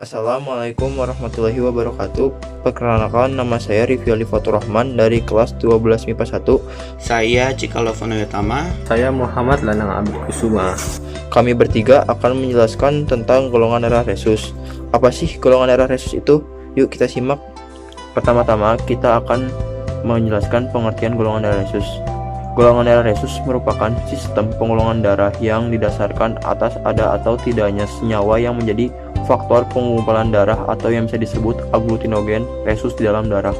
Assalamualaikum warahmatullahi wabarakatuh. Perkenalkan, nama saya Rivyali Faturrahman dari kelas 12 MIPA 1. Saya Cikalovono Yutama. Saya Muhammad Lanang Abid Kusuma. Kami bertiga akan menjelaskan tentang golongan darah resus. Apa sih golongan darah resus itu? Yuk kita simak. Pertama-tama kita akan menjelaskan pengertian golongan darah resus. Golongan darah resus merupakan sistem penggolongan darah yang didasarkan atas ada atau tidaknya senyawa yang menjadi faktor pengumpulan darah atau yang bisa disebut aglutinogen resus di dalam darah.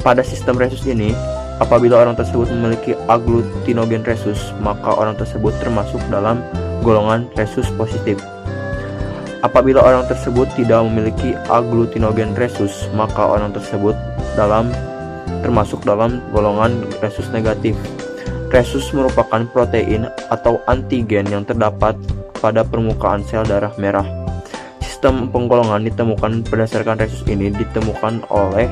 Pada sistem resus ini, apabila orang tersebut memiliki aglutinogen resus, maka orang tersebut termasuk dalam golongan resus positif. Apabila orang tersebut tidak memiliki aglutinogen resus, maka orang tersebut termasuk dalam golongan resus negatif. Resus merupakan protein atau antigen yang terdapat pada permukaan sel darah merah. Sistem penggolongan ditemukan berdasarkan resus ini ditemukan oleh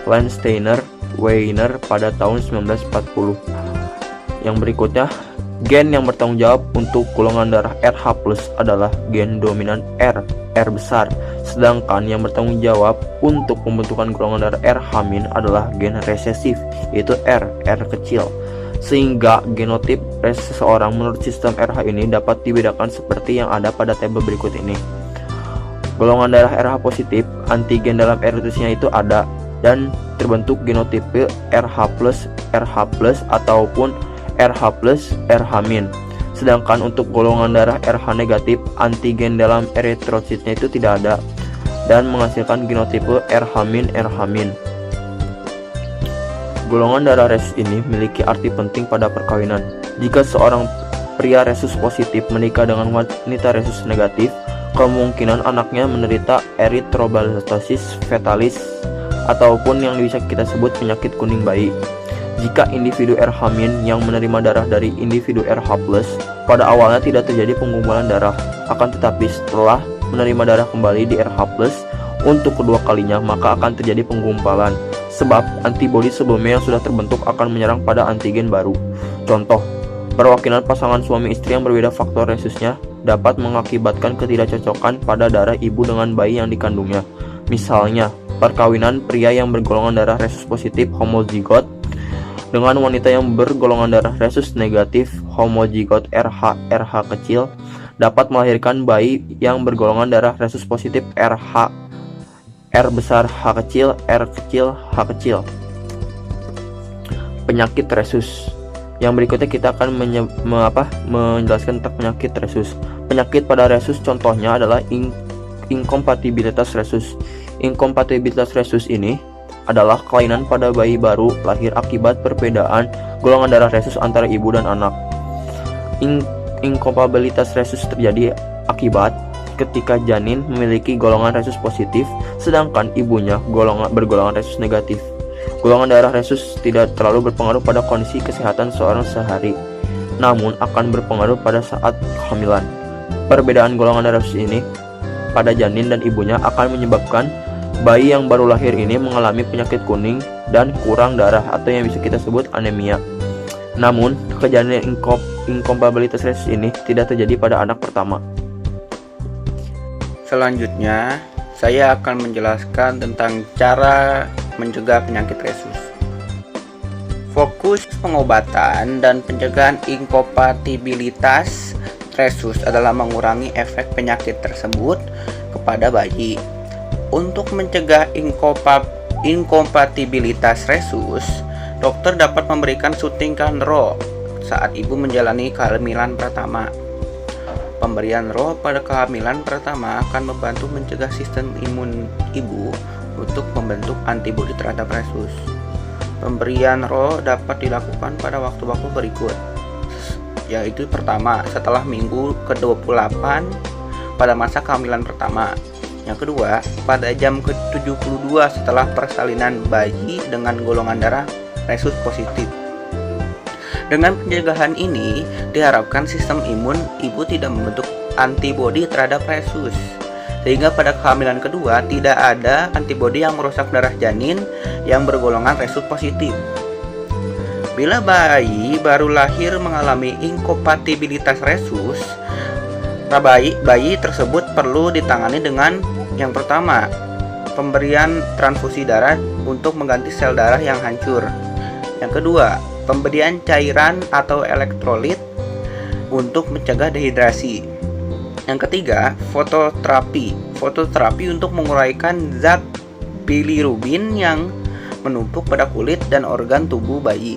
Landsteiner Weiner pada tahun 1940. Yang berikutnya, gen yang bertanggung jawab untuk golongan darah Rh+ adalah gen dominan R besar, sedangkan yang bertanggung jawab untuk pembentukan golongan darah Rh- adalah gen resesif, yaitu R kecil. Sehingga genotip seseorang menurut sistem Rh ini dapat dibedakan seperti yang ada pada tabel berikut ini. Golongan darah Rh positif, antigen dalam eritusnya itu ada dan terbentuk genotipe Rh+, ataupun Rh+, Sedangkan untuk golongan darah Rh negatif, antigen dalam eritrositnya itu tidak ada dan menghasilkan genotipe Rh-. Golongan darah resus ini memiliki arti penting pada perkawinan. Jika seorang pria resus positif menikah dengan wanita resus negatif, kemungkinan anaknya menderita eritroblastosis fetalis ataupun yang bisa kita sebut penyakit kuning bayi. Jika individu Rh- yang menerima darah dari individu Rh+, pada awalnya tidak terjadi pengumpulan darah, akan tetapi setelah menerima darah kembali di Rh+, untuk kedua kalinya maka akan terjadi penggumpalan, sebab antibodi sebelumnya yang sudah terbentuk akan menyerang pada antigen baru. Contoh, perwakilan pasangan suami istri yang berbeda faktor resusnya dapat mengakibatkan ketidakcocokan pada darah ibu dengan bayi yang dikandungnya. Misalnya, perkawinan pria yang bergolongan darah resus positif homozigot dengan wanita yang bergolongan darah resus negatif homozigot Rh kecil dapat melahirkan bayi yang bergolongan darah resus positif R besar, H kecil. Penyakit resus. Yang berikutnya kita akan menjelaskan tentang penyakit resus. Penyakit pada resus contohnya adalah inkompatibilitas resus. Inkompatibilitas resus ini adalah kelainan pada bayi baru lahir akibat perbedaan golongan darah resus antara ibu dan anak. Inkompatibilitas resus terjadi akibat ketika janin memiliki golongan resus positif sedangkan ibunya bergolongan resus negatif. Golongan darah resus tidak terlalu berpengaruh pada kondisi kesehatan seorang sehari, namun akan berpengaruh pada saat kehamilan. Perbedaan golongan darah resus ini pada janin dan ibunya akan menyebabkan bayi yang baru lahir ini mengalami penyakit kuning dan kurang darah atau yang bisa kita sebut anemia. Namun, kejadian inkompatibilitas resus ini tidak terjadi pada anak pertama. Selanjutnya, saya akan menjelaskan tentang cara mencegah penyakit resus. Fokus pengobatan dan pencegahan inkompatibilitas resus adalah mengurangi efek penyakit tersebut kepada bayi. Untuk mencegah inkompatibilitas resus, dokter dapat memberikan suntikan RO saat ibu menjalani kehamilan pertama. Pemberian RO pada kehamilan pertama akan membantu mencegah sistem imun ibu untuk membentuk antibodi terhadap resus. Pemberian RO dapat dilakukan pada waktu-waktu berikut, yaitu pertama, setelah minggu ke-28 pada masa kehamilan pertama. Yang kedua, pada jam ke-72 setelah persalinan bayi dengan golongan darah resus positif. Dengan pencegahan ini, diharapkan sistem imun ibu tidak membentuk antibodi terhadap resus, sehingga pada kehamilan kedua tidak ada antibodi yang merusak darah janin yang bergolongan resus positif. Bila bayi baru lahir mengalami inkompatibilitas resus, bayi tersebut perlu ditangani dengan Yang pertama, pemberian transfusi darah untuk mengganti sel darah yang hancur. Yang kedua, pemberian cairan atau elektrolit untuk mencegah dehidrasi. Yang ketiga, fototerapi. Fototerapi untuk menguraikan zat bilirubin yang menumpuk pada kulit dan organ tubuh bayi.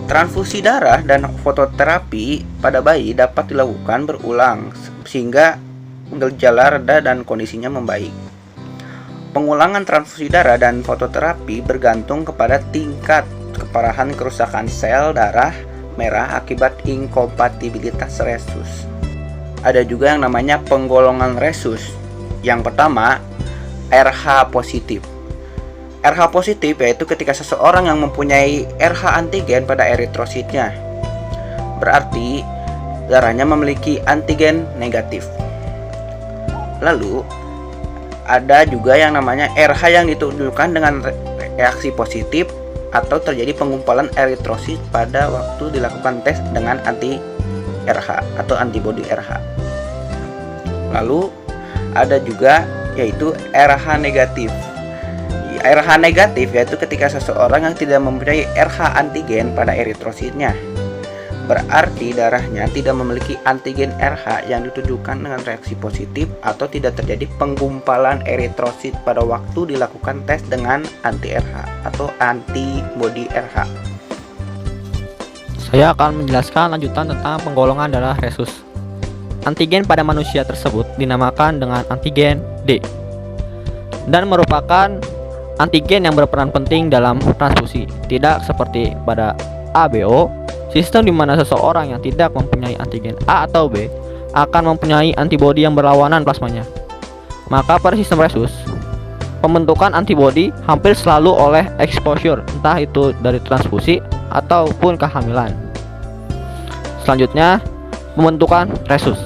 Transfusi darah dan fototerapi pada bayi dapat dilakukan berulang sehingga gejala reda dan kondisinya membaik. Pengulangan transfusi darah dan fototerapi bergantung kepada tingkat keparahan kerusakan sel darah merah akibat inkompatibilitas resus. Ada juga yang namanya penggolongan resus. Yang pertama, RH positif. RH positif yaitu ketika seseorang yang mempunyai RH antigen pada eritrositnya. Berarti darahnya memiliki antigen negatif. Lalu ada juga yang namanya RH yang ditunjukkan dengan reaksi positif atau terjadi penggumpalan eritrosit pada waktu dilakukan tes dengan anti RH atau antibodi RH. Lalu ada juga yaitu RH negatif. RH negatif yaitu ketika seseorang yang tidak mempunyai RH antigen pada eritrositnya. Berarti darahnya tidak memiliki antigen RH yang ditujukan dengan reaksi positif atau tidak terjadi penggumpalan eritrosit pada waktu dilakukan tes dengan anti-RH atau antibodi RH. Saya akan menjelaskan lanjutan tentang penggolongan darah resus. Antigen pada manusia tersebut dinamakan dengan antigen D dan merupakan antigen yang berperan penting dalam transfusi. Tidak seperti pada ABO, sistem di mana seseorang yang tidak mempunyai antigen A atau B akan mempunyai antibodi yang berlawanan plasmanya. Maka pada sistem resus, pembentukan antibodi hampir selalu oleh exposure, entah itu dari transfusi ataupun kehamilan. Selanjutnya, pembentukan resus.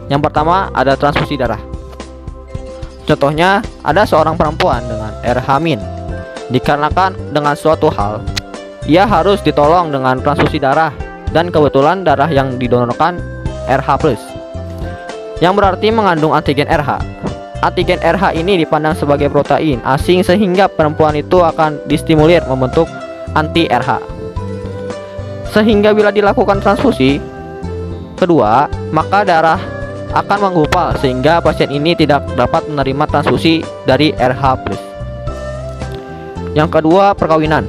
Yang pertama ada transfusi darah. Contohnya, ada seorang perempuan dengan RH-. Dikarenakan dengan suatu hal, ia harus ditolong dengan transfusi darah dan kebetulan darah yang didonorkan RH+, yang berarti mengandung antigen RH. Antigen RH ini dipandang sebagai protein asing sehingga perempuan itu akan distimulir membentuk anti-RH. Sehingga bila dilakukan transfusi kedua, maka darah akan menggumpal sehingga pasien ini tidak dapat menerima transfusi dari RH+. Yang kedua, perkawinan.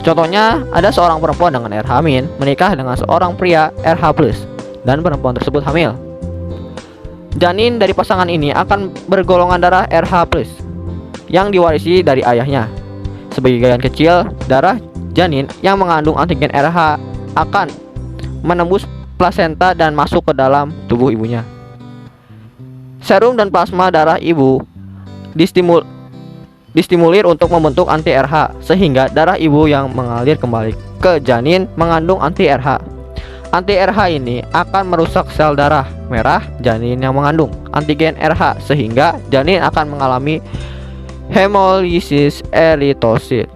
Contohnya, ada seorang perempuan dengan RH- menikah dengan seorang pria RH+ dan perempuan tersebut hamil. Janin dari pasangan ini akan bergolongan darah RH+ yang diwarisi dari ayahnya. Sebagian kecil darah janin yang mengandung antigen RH akan menembus plasenta dan masuk ke dalam tubuh ibunya. Serum dan plasma darah ibu distimulir untuk membentuk anti-RH sehingga darah ibu yang mengalir kembali ke janin mengandung anti-RH. Anti-RH ini akan merusak sel darah merah janin yang mengandung antigen RH sehingga janin akan mengalami hemolisis eritrosit.